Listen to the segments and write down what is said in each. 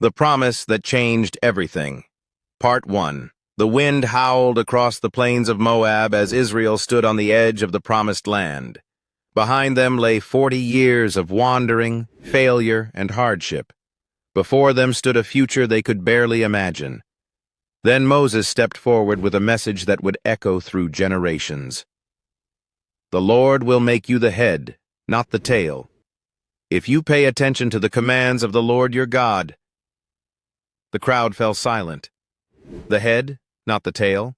The Promise That Changed Everything. Part 1. The wind howled across the plains of Moab as Israel stood on the edge of the Promised Land. Behind them lay 40 years of wandering, failure, and hardship. Before them stood a future they could barely imagine. Then Moses stepped forward with a message that would echo through generations. The Lord will make you the head, not the tail. If you pay attention to the commands of the Lord your God. The crowd fell silent. The head, not the tail.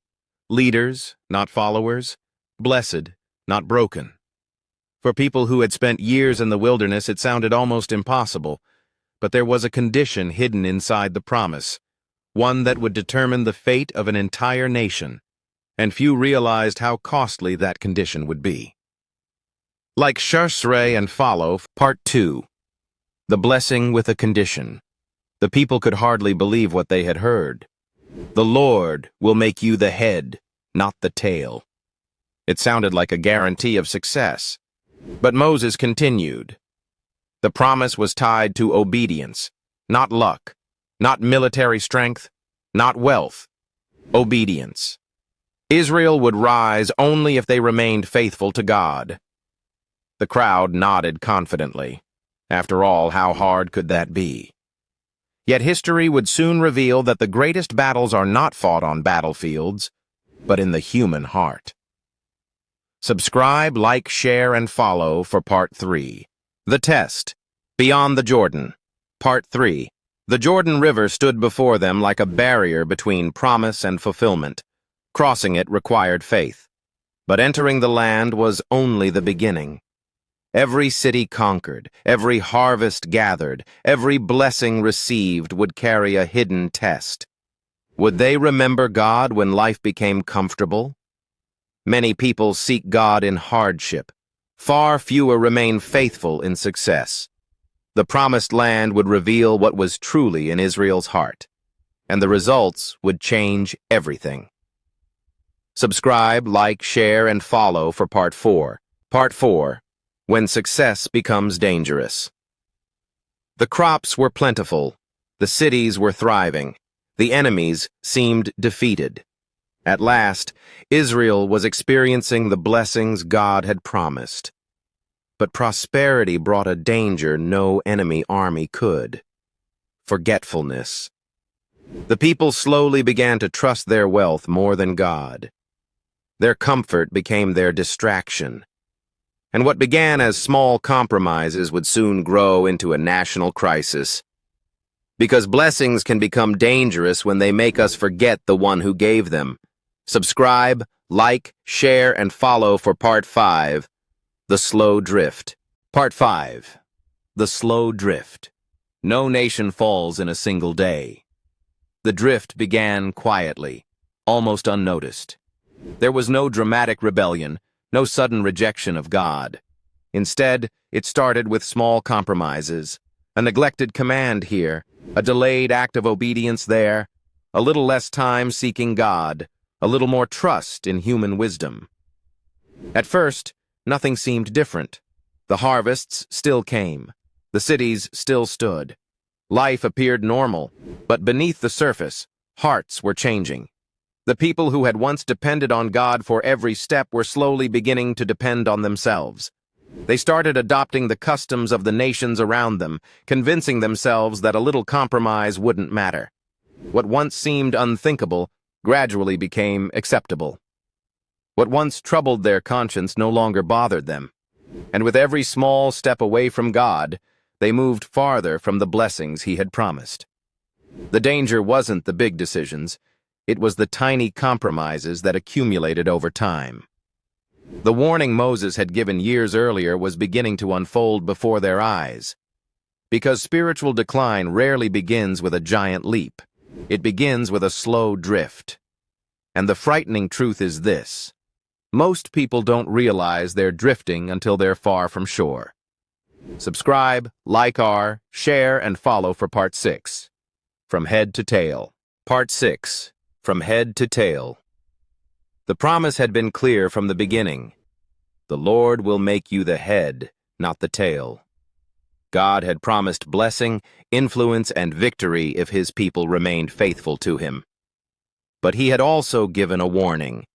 Leaders, not followers. Blessed, not broken. For people who had spent years in the wilderness, it sounded almost impossible, but there was a condition hidden inside the promise, one that would determine the fate of an entire nation, and few realized how costly that condition would be. Like Shrey and Follow, Part 2. The Blessing with a Condition. The people could hardly believe what they had heard. The Lord will make you the head, not the tail. It sounded like a guarantee of success. But Moses continued. The promise was tied to obedience, not luck, not military strength, not wealth. Obedience. Israel would rise only if they remained faithful to God. The crowd nodded confidently. After all, how hard could that be? Yet history would soon reveal that the greatest battles are not fought on battlefields, but in the human heart. Subscribe, like, share, and follow for Part 3. The Test. Beyond the Jordan. Part 3. The Jordan River stood before them like a barrier between promise and fulfillment. Crossing it required faith. But entering the land was only the beginning. Every city conquered, every harvest gathered, every blessing received would carry a hidden test. Would they remember God when life became comfortable? Many people seek God in hardship. Far fewer remain faithful in success. The promised land would reveal what was truly in Israel's heart, and the results would change everything. Subscribe, like, share, and follow for Part 4. Part 4. When Success Becomes Dangerous. The crops were plentiful. The cities were thriving. The enemies seemed defeated. At last, Israel was experiencing the blessings God had promised. But prosperity brought a danger no enemy army could. Forgetfulness. The people slowly began to trust their wealth more than God. Their comfort became their distraction. And what began as small compromises would soon grow into a national crisis. Because blessings can become dangerous when they make us forget the one who gave them. Subscribe, like, share, and follow for Part 5, The Slow Drift. Part 5, The Slow Drift. No nation falls in a single day. The drift began quietly, almost unnoticed. There was no dramatic rebellion, no sudden rejection of God. Instead, it started with small compromises, a neglected command here, a delayed act of obedience there, a little less time seeking God, a little more trust in human wisdom. At first, nothing seemed different. The harvests still came. The cities still stood. Life appeared normal, but beneath the surface, hearts were changing. The people who had once depended on God for every step were slowly beginning to depend on themselves. They started adopting the customs of the nations around them, convincing themselves that a little compromise wouldn't matter. What once seemed unthinkable gradually became acceptable. What once troubled their conscience no longer bothered them. And with every small step away from God, they moved farther from the blessings He had promised. The danger wasn't the big decisions. It was the tiny compromises that accumulated over time. The warning Moses had given years earlier was beginning to unfold before their eyes. Because spiritual decline rarely begins with a giant leap. It begins with a slow drift. And the frightening truth is this. Most people don't realize they're drifting until they're far from shore. Subscribe, like, share, and follow for Part 6. From Head to Tail. Part 6. From Head to Tail. The promise had been clear from the beginning. The Lord will make you the head, not the tail. God had promised blessing, influence, and victory if his people remained faithful to him. But he had also given a warning.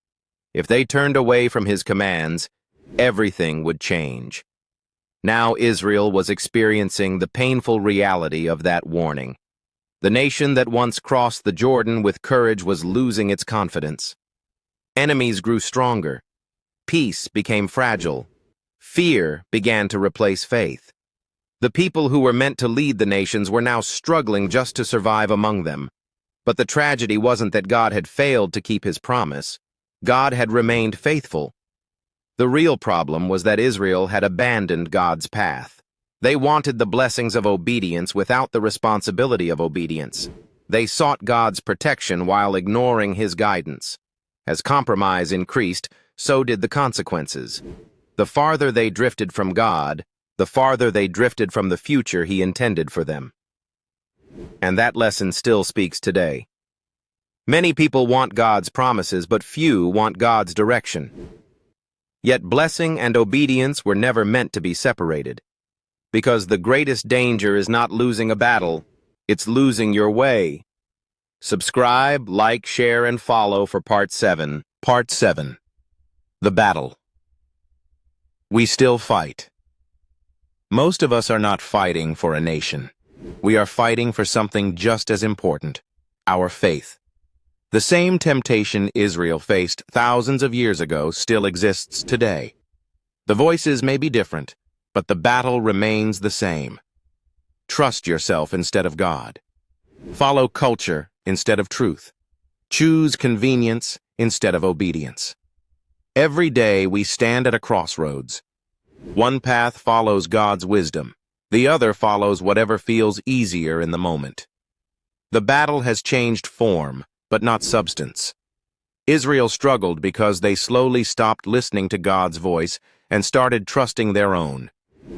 If they turned away from his commands, everything would change. Now Israel was experiencing the painful reality of that warning. The nation that once crossed the Jordan with courage was losing its confidence. Enemies grew stronger. Peace became fragile. Fear began to replace faith. The people who were meant to lead the nations were now struggling just to survive among them. But the tragedy wasn't that God had failed to keep his promise. God had remained faithful. The real problem was that Israel had abandoned God's path. They wanted the blessings of obedience without the responsibility of obedience. They sought God's protection while ignoring his guidance. As compromise increased, so did the consequences. The farther they drifted from God, the farther they drifted from the future he intended for them. And that lesson still speaks today. Many people want God's promises, but few want God's direction. Yet blessing and obedience were never meant to be separated. Because the greatest danger is not losing a battle, it's losing your way. Subscribe, like, share, and follow for Part 7. Part 7. The Battle. We still fight. Most of us are not fighting for a nation. We are fighting for something just as important, our faith. The same temptation Israel faced thousands of years ago still exists today. The voices may be different, but the battle remains the same. Trust yourself instead of God. Follow culture instead of truth. Choose convenience instead of obedience. Every day we stand at a crossroads. One path follows God's wisdom. The other follows whatever feels easier in the moment. The battle has changed form, but not substance. Israel struggled because they slowly stopped listening to God's voice and started trusting their own.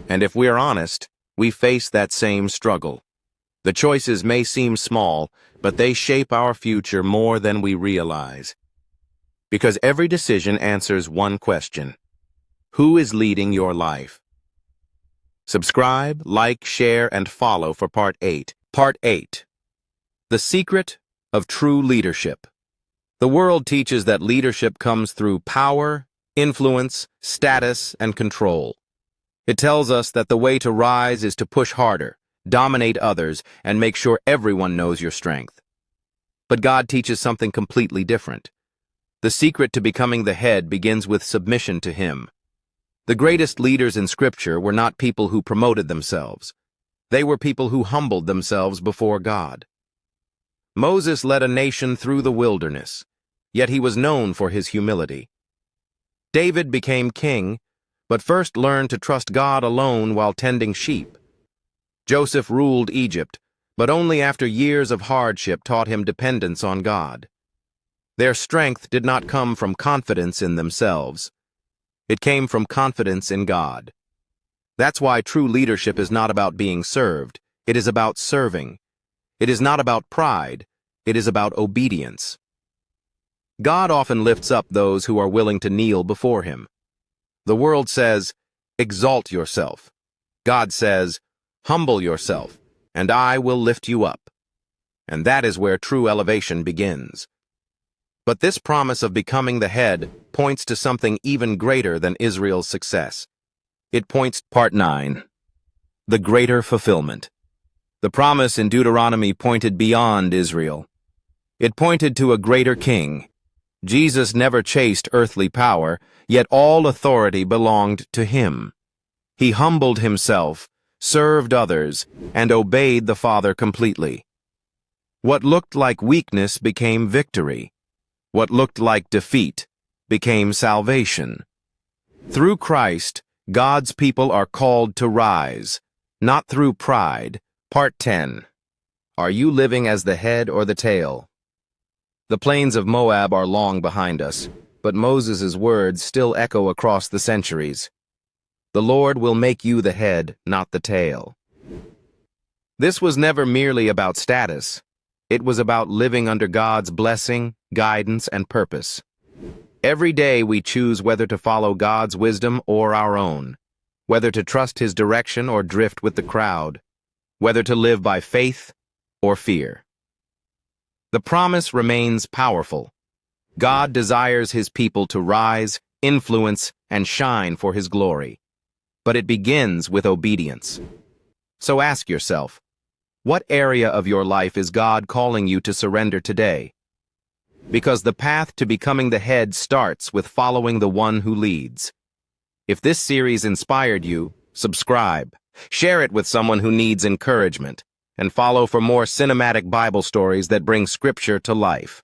And if we're honest, we face that same struggle. The choices may seem small, but they shape our future more than we realize. Because every decision answers one question: who is leading your life? Subscribe, like, share, and follow for Part 8. Part 8. The Secret of True Leadership. The world teaches that leadership comes through power, influence, status, and control. It tells us that the way to rise is to push harder, dominate others, and make sure everyone knows your strength. But God teaches something completely different. The secret to becoming the head begins with submission to him. The greatest leaders in Scripture were not people who promoted themselves. They were people who humbled themselves before God. Moses led a nation through the wilderness, yet he was known for his humility. David became king, but first learned to trust God alone while tending sheep. Joseph ruled Egypt, but only after years of hardship taught him dependence on God. Their strength did not come from confidence in themselves. It came from confidence in God. That's why true leadership is not about being served. It is about serving. It is not about pride. It is about obedience. God often lifts up those who are willing to kneel before him. The world says, exalt yourself. God says, humble yourself, and I will lift you up. And that is where true elevation begins. But this promise of becoming the head points to something even greater than Israel's success. It points to Part 9. The Greater Fulfillment. The promise in Deuteronomy pointed beyond Israel. It pointed to a greater king. Jesus never chased earthly power, yet all authority belonged to him. He humbled himself, served others, and obeyed the Father completely. What looked like weakness became victory. What looked like defeat became salvation. Through Christ, God's people are called to rise, not through pride. Part 10. Are you living as the head or the tail? The plains of Moab are long behind us, but Moses' words still echo across the centuries. The Lord will make you the head, not the tail. This was never merely about status. It was about living under God's blessing, guidance, and purpose. Every day we choose whether to follow God's wisdom or our own. whether to trust his direction or drift with the crowd, whether to live by faith or fear. The promise remains powerful. God desires his people to rise, influence, and shine for his glory. But it begins with obedience. So ask yourself, what area of your life is God calling you to surrender today? Because the path to becoming the head starts with following the one who leads. If this series inspired you, subscribe, share it with someone who needs encouragement, and follow for more cinematic Bible stories that bring Scripture to life.